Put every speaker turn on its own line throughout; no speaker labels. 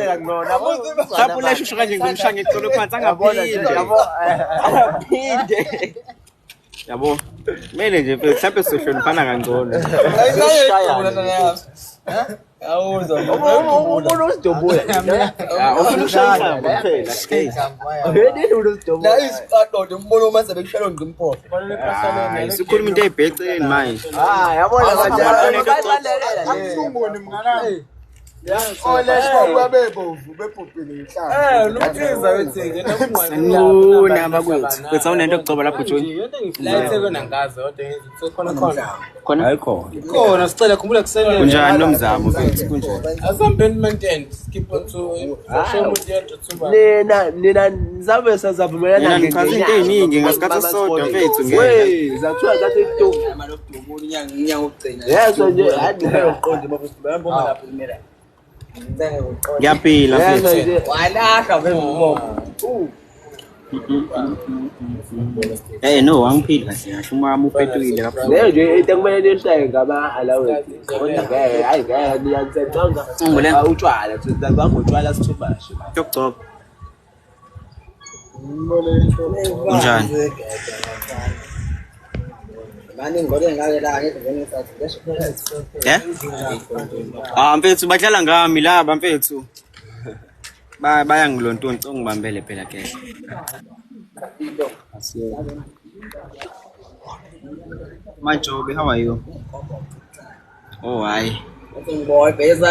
la ngona yabo
Sapula shushu kanje ngimshange ecolo phansi angaphinde yabo mele nje mhlawumbe sihloniphana kangcono
awuzo ubona usidobula
ufuna ushaya kuphela
yini usidobula la isiqadodo umbona uma sebekushalo ngimphotho
sikhuluma into eyibheceni manje
yabona kanjalo
Akusungoni mnganami. Olesho bebovu bebhubhile inhlamba.
Luthiza wethenge
sanibona abakwethu kwethu awunento yokucoba lapho Joni
la ethekona ngazi kodwa khona
khona
sicela khumbula kusele
kunjani nomzamo mfethu kunjani
asambeni maintain skip to show mudiyento tsuba nina nizabe sazavumelana
ngichaza into eziningi ngasikhathi sisodwa mfethu
ngeke zathiwa zathi ekutoku amalokudubuni inyanga ukugcina yeso nje hadla uqonde mafethu bayamboma lapho imela
ngiyaphila mfethu
walahla mfethu
no wangiphila kahle kahle umama uphethuile kakhulu
leyo nje into kumele nishaye ngama allowance kodwa ngeke hayi ngeke niyansetsanga utshwala sizazange utshwala sithubashe
yokugcoba kunjani
manje ngole ngake la ngivene sathi
mfethu badlala ngami laba mfethu bayangilontonca ungibambele phela ke Majobe, how are you? Oh, hi.
Boy, pesa.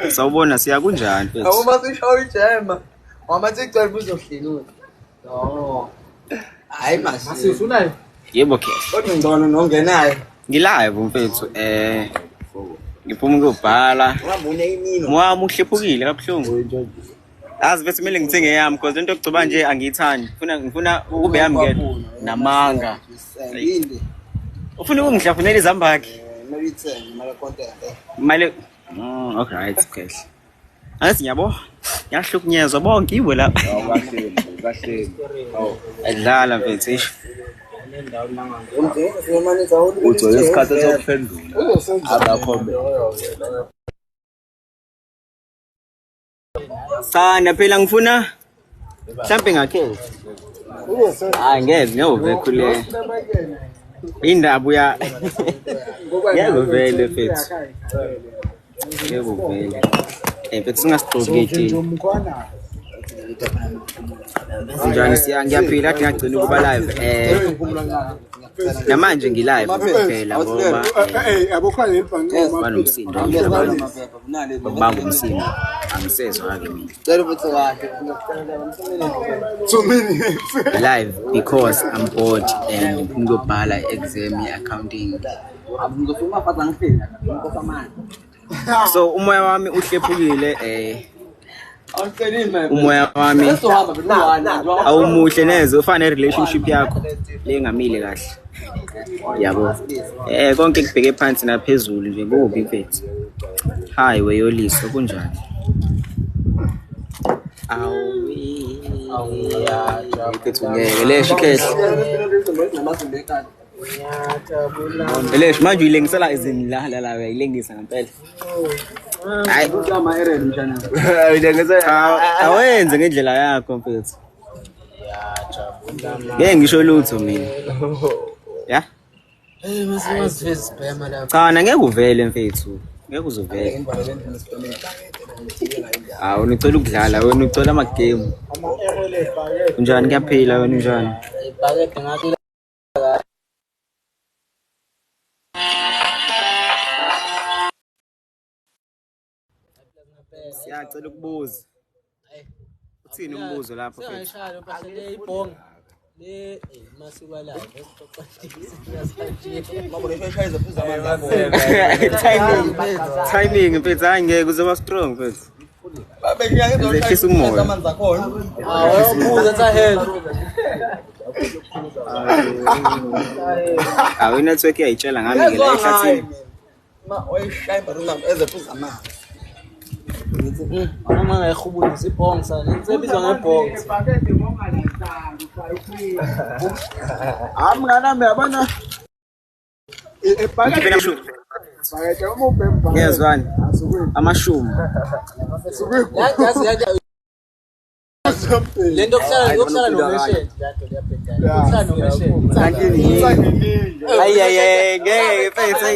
Sawubona siya kunjani mfethu?
Awumasishawa ijema. Wamathicela buzohlelula. No. Hayi masi usunayo?
Yebo ke.
Kodwa ngcono nongenayo.
Ngilive mfethu ngiphuma ukubhala.
Ngabona imino.
Mwami uhlephukile kabuhlungu. Azi bese kumele ngithenge yami because into yokugcoba nje angiyithandi. Ngifuna ukube yami ngedwa namanga.
Yinde.
Ufuna ukungihlafunela izambakhe?
Malithenge mala content.
Mali okay right okay. Angathi nyabo. Ngiyahlukunyezwa bonke iwe lapha.
Kahle.
Adlala mfethu ish.
Uthola isikhathi sokuphendula. Abakhombe.
Sana phela ngifuna mhlambe ngakhe. Ngeke ngiyovekule. Indaba uya. Yebo vele mfethu. Yebo vele. Mfethu singasigcoketi. Njani ngiyaphila athi ngagcina ukuba live namanje ngilive kuphela ngoba
abokho yebhange
banomsindo banga umsindo angisezwa ke mina
Cela ukuthi kahle.
2 minutes
live because I'm bored and ngiyobhala exam accounting
Ngizofuna faza ngifika. Ngikho amanje.
so umoya wami uhlephukile
Awucelile
umoya wami
Sohamba bekuwana.
awumuhle neze ufana relationship yakho lengamile kahle yabo konke kubheke phansi naphezulu nje kubi mfethu hayi weyoliswa kunjani mfethu ngeke lesho lesh manje uyilengisela izinilala la uyilengisa ngempela hayi
Kama error mshana.
awenze ngendlela yakho mfethu ngeke ngisho lutho mina ya
Masiveze spam la.
cha ngeke uvele mfethu ngeke uzuvele unicela ukudlala wena ucela ama game unjani kuyaphila wena unjani
Ibhakede ngathi
siyacela ukubuza uthini umbuzo lapho mfethu
Ngishalo phela le ibhonga. Le masikuwa la. Mabona ishayisa phuza amanzi
timing mfethu hayi ngeke uzoba strong mfethu Zehlisa umoya.
amanzi akhona. Awubuza tsahela.
Inetwork iyayitshela ngami ngeke la ehlathini
Oyishayimba runamba ezephuza amanzi. Noma ngayihubula sibhonga sana. Nisebizwa ngebhonga. Amngana yabona
Bayetha uma ubhemba.
Ngezwani?
Asukwe.
Amashumi.
Lento yokuhlala nomesheni yokuhlala nomesheni
Ayi ngeke mfethu.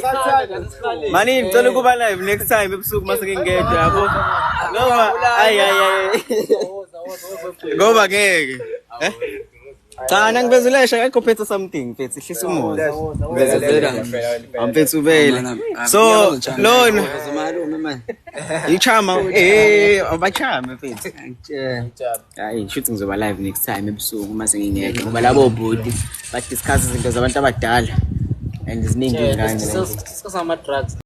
Mani ngicela ukuba live next time ebusuku mase ngingedwa yabo. Ngoba ayi. Ngoba ngeke. Cha nangibezulesha akho phethe something mfethu ihlisa umoya. Mfethu vele. So lona ichama abachama mfethu. Hayi shothi ngizoba live next time ebusuku mase ngingedwa ngoba labo body ba discuss izinto zabantu abadala and ziningi ngane.
Discuss ama drugs